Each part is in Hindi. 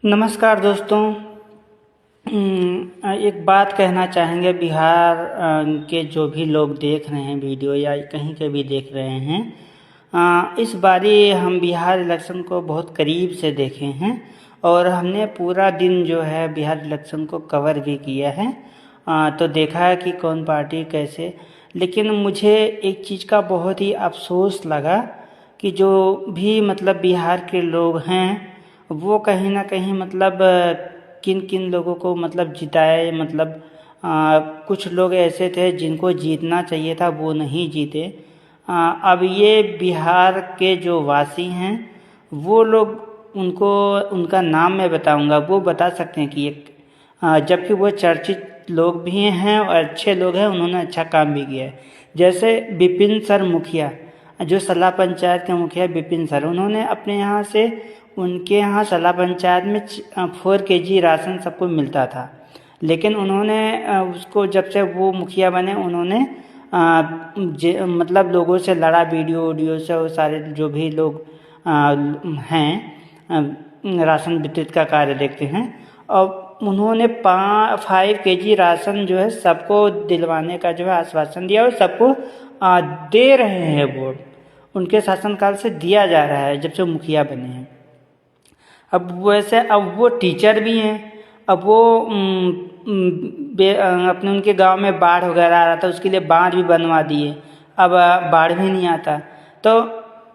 नमस्कार दोस्तों। एक बात कहना चाहेंगे बिहार के जो भी लोग देख रहे हैं वीडियो या कहीं के भी देख रहे हैं। इस बारी हम बिहार इलेक्शन को बहुत करीब से देखे हैं और हमने पूरा दिन जो है बिहार इलेक्शन को कवर भी किया है। तो देखा है कि कौन पार्टी कैसे, लेकिन मुझे एक चीज़ का बहुत ही अफसोस लगा कि जो भी मतलब बिहार के लोग हैं वो कहीं ना कहीं मतलब किन किन लोगों को मतलब जिताए। मतलब कुछ लोग ऐसे थे जिनको जीतना चाहिए था वो नहीं जीते। अब ये बिहार के जो वासी हैं वो लोग, उनको उनका नाम मैं बताऊंगा, वो बता सकते हैं कि एक जबकि वो चर्चित लोग भी हैं और अच्छे लोग हैं, उन्होंने अच्छा काम भी किया है। जैसे विपिन सर मुखिया, जो सला पंचायत के मुखिया विपिन सर, उन्होंने अपने यहाँ से, उनके यहाँ सला पंचायत में 4 kg राशन सबको मिलता था, लेकिन उन्होंने उसको, जब से वो मुखिया बने, उन्होंने मतलब लोगों से लड़ा, वीडियो से, वो सारे जो भी लोग हैं राशन वितरित का कार्य देखते हैं, और उन्होंने 5 kg राशन जो है सबको दिलवाने का जो है आश्वासन दिया और सबको दे रहे हैं। वोट उनके शासनकाल से दिया जा रहा है जब से मुखिया बने हैं। अब वैसे अब वो टीचर भी हैं। अब वो अपने उनके गांव में बाढ़ वगैरह आ रहा था, उसके लिए बांध भी बनवा दिए, अब बाढ़ भी नहीं आता। तो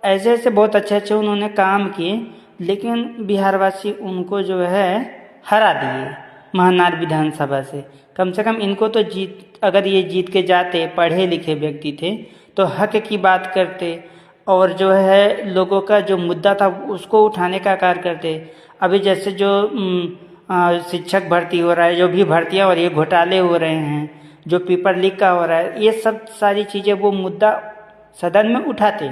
ऐसे ऐसे बहुत अच्छे अच्छे उन्होंने काम किए, लेकिन बिहारवासी उनको जो है हरा दिए महनार विधानसभा से। कम इनको तो अगर ये जीत के जाते, पढ़े लिखे व्यक्ति थे, तो हक की बात करते और जो है लोगों का जो मुद्दा था उसको उठाने का कार्य करते। अभी जैसे जो शिक्षक भर्ती हो रहा है, जो भी भर्तियां हो रही है, घोटाले हो रहे हैं, जो पेपर लीक का हो रहा है, ये सब सारी चीज़ें वो मुद्दा सदन में उठाते।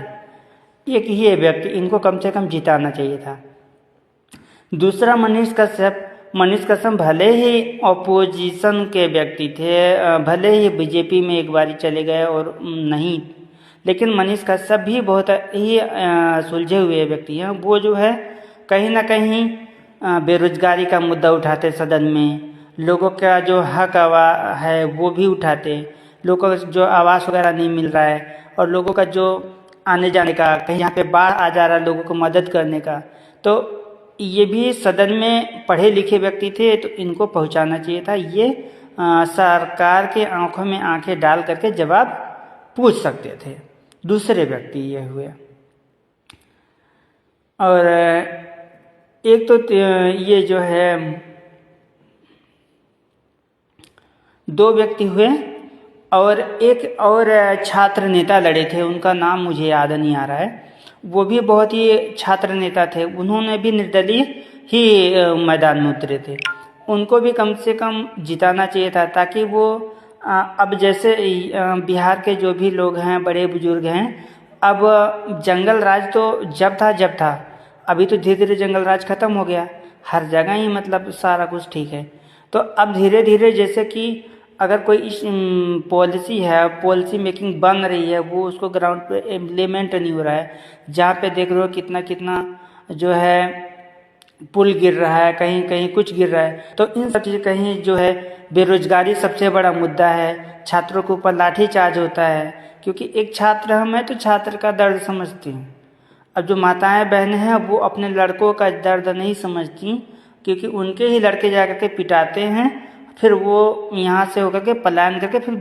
एक ही है व्यक्ति, इनको कम से कम जिताना चाहिए था। दूसरा मनीष कश्यप भले ही ऑपोजिशन के व्यक्ति थे, भले ही बीजेपी में एक बारी चले गए और नहीं, लेकिन मनीष कश्यप भी बहुत ही सुलझे हुए व्यक्ति हैं। वो जो है कहीं ना कहीं बेरोजगारी का मुद्दा उठाते सदन में, लोगों का जो हक है वो भी उठाते, लोगों को जो आवास वगैरह नहीं मिल रहा है और लोगों का जो आने जाने का, कहीं यहाँ पे बाढ़ आ जा रहा है, लोगों को मदद करने का, तो ये भी सदन में पढ़े लिखे व्यक्ति थे, तो इनको पहुंचाना चाहिए था। ये सरकार के आंखों में आंखें डाल करके जवाब पूछ सकते थे। दूसरे व्यक्ति ये हुए। और एक तो ये जो है 2 व्यक्ति हुए, और एक और छात्र नेता लड़े थे, उनका नाम मुझे याद नहीं आ रहा है। वो भी बहुत ही छात्र नेता थे, उन्होंने भी निर्दलीय ही मैदान में उतरे थे। उनको भी कम से कम जिताना चाहिए था, ताकि वो अब जैसे बिहार के जो भी लोग हैं, बड़े बुजुर्ग हैं, अब जंगल राज तो जब था, अभी तो धीरे धीरे जंगल राज खत्म हो गया, हर जगह ही मतलब सारा कुछ ठीक है। तो अब धीरे धीरे जैसे कि अगर कोई पॉलिसी मेकिंग बन रही है, वो उसको ग्राउंड पे इम्प्लीमेंट नहीं हो रहा है। जहाँ पे देख रहे हो कितना कितना जो है पुल गिर रहा है, कहीं कहीं कुछ गिर रहा है। तो इन सब चीज़ें, कहीं जो है बेरोजगारी सबसे बड़ा मुद्दा है, छात्रों के ऊपर लाठीचार्ज होता है, क्योंकि एक छात्र हम हैं तो छात्र का दर्द समझती हूँ। अब जो माताएं बहनें हैं वो अपने लड़कों का दर्द नहीं समझती, क्योंकि उनके ही लड़के जा करके पिटाते हैं, फिर वो यहाँ से होकर के पलायन करके फिर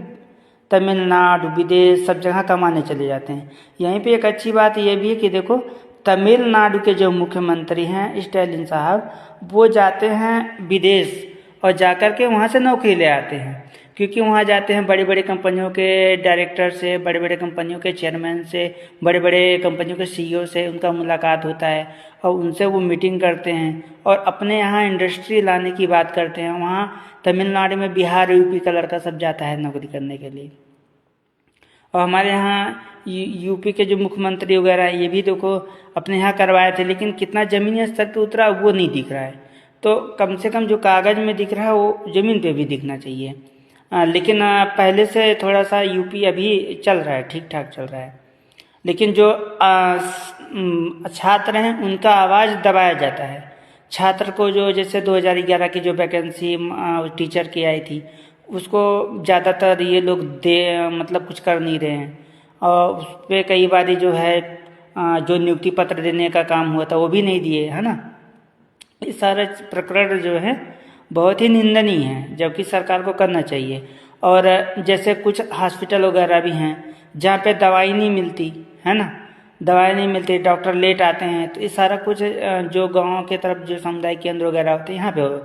तमिलनाडु, विदेश, सब जगह कमाने चले जाते हैं। यहीं पे एक अच्छी बात ये भी है कि देखो, तमिलनाडु के जो मुख्यमंत्री हैं स्टैलिन साहब, वो जाते हैं विदेश और जाकर के वहाँ से नौकरी ले आते हैं, क्योंकि वहाँ जाते हैं बड़ी बड़ी कंपनियों के डायरेक्टर से, बड़े बड़े कंपनियों के चेयरमैन से, बड़े बड़े कंपनियों के सीईओ से उनका मुलाकात होता है और उनसे वो मीटिंग करते हैं और अपने यहाँ इंडस्ट्री लाने की बात करते हैं। वहाँ तमिलनाडु में बिहार, यूपी का लड़का सब जाता है नौकरी करने के लिए। और हमारे यहाँ यूपी के जो मुख्यमंत्री वगैरह, ये भी देखो अपने यहाँ करवाए थे, लेकिन कितना ज़मीनी स्तर पर उतरा वो नहीं दिख रहा है। तो कम से कम जो कागज़ में दिख रहा है वो ज़मीन पे भी दिखना चाहिए। लेकिन पहले से थोड़ा सा यूपी अभी चल रहा है, ठीक ठाक चल रहा है, लेकिन जो छात्र हैं उनका आवाज़ दबाया जाता है। छात्र को जो जैसे 2011 की जो वैकेंसी टीचर की आई थी उसको ज़्यादातर ये लोग मतलब कुछ कर नहीं रहे हैं, और उस पर कई बार जो है जो नियुक्ति पत्र देने का काम हुआ था वो भी नहीं दिए, है ना। ये सारे प्रकरण जो है बहुत ही निंदनीय है, जबकि सरकार को करना चाहिए। और जैसे कुछ हॉस्पिटल वगैरह भी हैं जहाँ पे दवाई नहीं मिलती, है ना, दवाई नहीं मिलती, डॉक्टर लेट आते हैं, तो ये सारा कुछ जो गांव के तरफ जो सामुदायिक केंद्र वगैरह होते हैं यहाँ पे हो,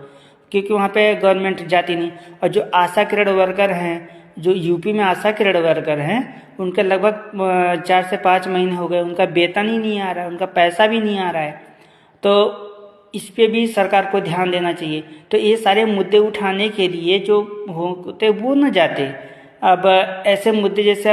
क्योंकि वहाँ पे गवर्नमेंट जाती नहीं। और जो आशा किरण वर्कर हैं, जो यूपी में आशा किरण वर्कर हैं, उनके लगभग 4 से 5 महीने हो गए, उनका वेतन ही नहीं आ रहा है, उनका पैसा भी नहीं आ रहा है। तो इस पे भी सरकार को ध्यान देना चाहिए। तो ये सारे मुद्दे उठाने के लिए जो होते वो न जाते। अब ऐसे मुद्दे जैसे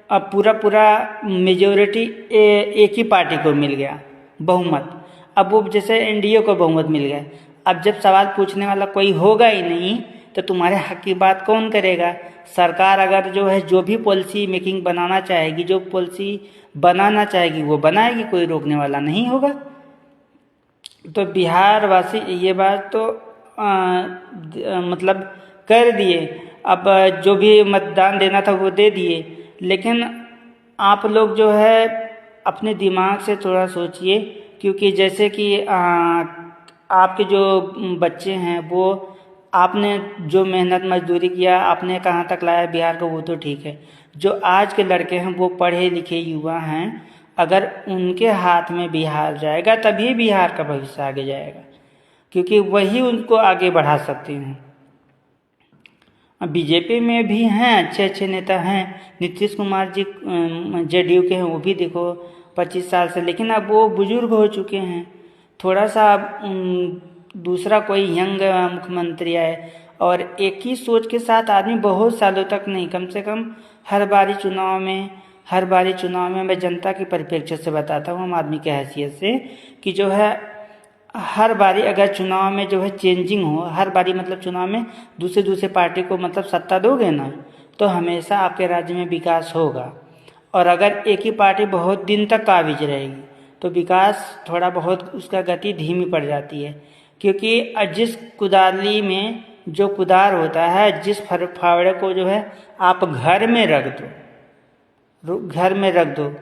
अब पूरा मेजोरिटी एक ही पार्टी को मिल गया बहुमत, अब वो जैसे एनडीए को बहुमत मिल गया। अब जब सवाल पूछने वाला कोई होगा ही नहीं तो तुम्हारे हक की बात कौन करेगा। सरकार अगर जो है जो भी पॉलिसी मेकिंग बनाना चाहेगी, जो पॉलिसी बनाना चाहेगी वो बनाएगी, कोई रोकने वाला नहीं होगा। तो बिहार वासी ये बात तो मतलब कर दिए, अब जो भी मतदान देना था वो दे दिए, लेकिन आप लोग जो है अपने दिमाग से थोड़ा सोचिए, क्योंकि जैसे कि आपके जो बच्चे हैं वो आपने जो मेहनत मजदूरी किया, आपने कहाँ तक लाया बिहार को, वो तो ठीक है। जो आज के लड़के हैं वो पढ़े लिखे युवा हैं, अगर उनके हाथ में बिहार जाएगा तभी बिहार का भविष्य आगे जाएगा, क्योंकि वही उनको आगे बढ़ा सकते हैं। बीजेपी में भी हैं अच्छे नेता हैं, नीतीश कुमार जी जेडीयू के हैं, वो भी देखो 25 साल से, लेकिन अब वो बुजुर्ग हो चुके हैं। थोड़ा सा दूसरा कोई यंग मुख्यमंत्री आए, और एक ही सोच के साथ आदमी बहुत सालों तक नहीं, कम से कम हर बारी चुनाव में मैं जनता के परिप्रेक्ष्य से बताता हूँ, आम आदमी के हैसियत से, कि जो है हर बारी अगर चुनाव में जो है चेंजिंग हो, हर बारी मतलब चुनाव में दूसरे पार्टी को मतलब सत्ता दोगे ना, तो हमेशा आपके राज्य में विकास होगा। और अगर एक ही पार्टी बहुत दिन तक काबिज रहेगी तो विकास थोड़ा बहुत उसका गति धीमी पड़ जाती है, क्योंकि जिस कुदाली में जो कुदार होता है, जिस फावड़े को जो है आप घर में रख दो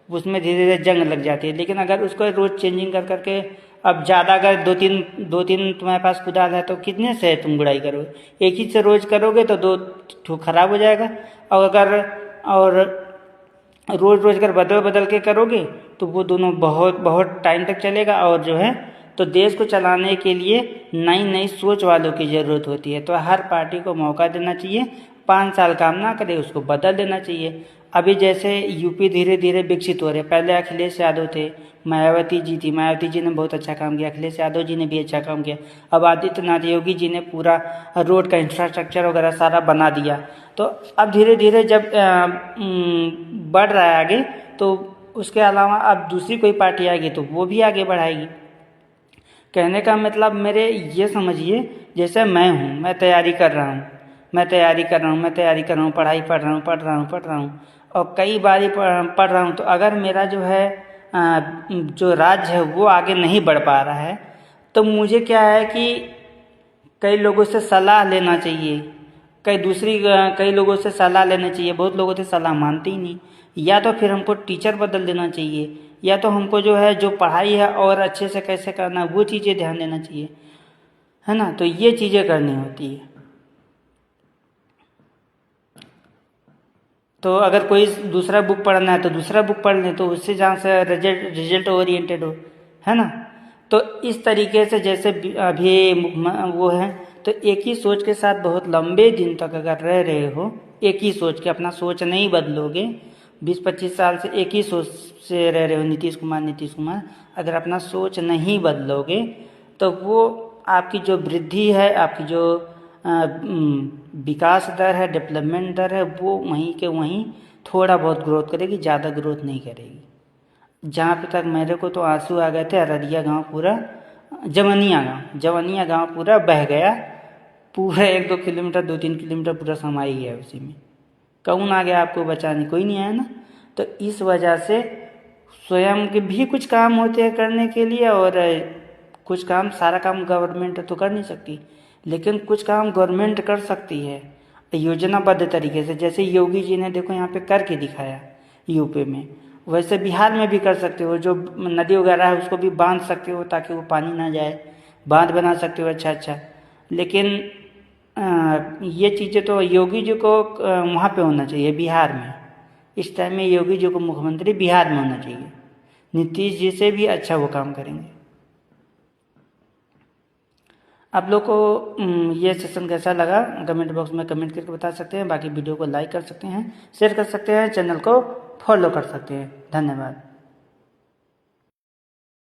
उसमें धीरे धीरे जंग लग जाती है। लेकिन अगर उसको रोज़ चेंजिंग कर करके, अब ज़्यादा अगर दो तीन तुम्हारे पास कुदाल है तो कितने से तुम गुड़ाई करोगे, एक ही से रोज़ करोगे तो 2 खराब हो जाएगा। और रोज़ अगर बदल के करोगे तो वो दोनों बहुत टाइम तक चलेगा। और जो है तो देश को चलाने के लिए नई सोच वालों की ज़रूरत होती है। तो हर पार्टी को मौका देना चाहिए, 5 साल काम ना करे उसको बदल देना चाहिए। अभी जैसे यूपी धीरे धीरे विकसित हो रहे, पहले अखिलेश यादव थे, मायावती जी थी, मायावती जी ने बहुत अच्छा काम किया, अखिलेश यादव जी ने भी अच्छा काम किया, अब आदित्यनाथ योगी जी ने पूरा रोड का इंफ्रास्ट्रक्चर वगैरह सारा बना दिया। तो अब धीरे धीरे जब बढ़ रहा है आगे, तो उसके अलावा अब दूसरी कोई पार्टी आएगी तो वो भी आगे बढ़ाएगी। कहने का मतलब मेरे ये समझिए, जैसे मैं हूँ, मैं तैयारी कर रहा हूँ, पढ़ाई पढ़ रहा हूँ और कई बारी पढ़ रहा हूँ, तो अगर मेरा जो है जो राज्य है वो आगे नहीं बढ़ पा रहा है, तो मुझे क्या है कि कई लोगों से सलाह लेना चाहिए, कई लोगों से सलाह लेना चाहिए। बहुत लोगों से सलाह मानते ही नहीं, या तो फिर हमको टीचर बदल देना चाहिए, या तो हमको जो है जो पढ़ाई है और अच्छे से कैसे करना वो चीज़ें ध्यान देना चाहिए, है ना। तो ये चीज़ें करनी होती है। तो अगर कोई दूसरा बुक पढ़ना है तो दूसरा बुक पढ़ लें, तो उससे जहाँ से रिजल्ट ओरिएंटेड हो, है ना। तो इस तरीके से जैसे अभी वो है, तो एक ही सोच के साथ बहुत लंबे दिन तक अगर रह रहे हो, एक ही सोच के, अपना सोच नहीं बदलोगे, 20-25 साल से एक ही सोच से रह रहे हो, नीतीश कुमार, अगर अपना सोच नहीं बदलोगे तो वो आपकी जो वृद्धि है, आपकी जो विकास दर है, डेवलपमेंट दर है, वो वहीं के वहीं थोड़ा बहुत ग्रोथ करेगी, ज़्यादा ग्रोथ नहीं करेगी। जहाँ पे तक मेरे को तो आंसू आ गए थे, अररिया गांव पूरा, जवनिया गांव पूरा बह गया, पूरा 1-2 किलोमीटर 2-3 किलोमीटर पूरा समा ही गया उसी में। कौन आ गया आपको बचाने, कोई नहीं आया ना। तो इस वजह से स्वयं के भी कुछ काम होते हैं करने के लिए, और कुछ काम, सारा काम गवर्नमेंट तो कर नहीं सकती, लेकिन कुछ काम गवर्नमेंट कर सकती है योजनाबद्ध तरीके से। जैसे योगी जी ने देखो यहाँ पे करके दिखाया यूपी में, वैसे बिहार में भी कर सकते हो। जो नदी वगैरह है उसको भी बांध सकते हो ताकि वो पानी ना जाए, बांध बना सकते हो अच्छा। लेकिन ये चीज़ें तो योगी जी को वहाँ पे होना चाहिए, बिहार में। इस टाइम में योगी जी को मुख्यमंत्री बिहार में होना चाहिए। नीतीश जी से भी अच्छा वो काम करेंगे। आप लोग को ये सेशन कैसा लगा कमेंट बॉक्स में कमेंट करके बता सकते हैं। बाकी वीडियो को लाइक कर सकते हैं, शेयर कर सकते हैं, चैनल को फॉलो कर सकते हैं। धन्यवाद।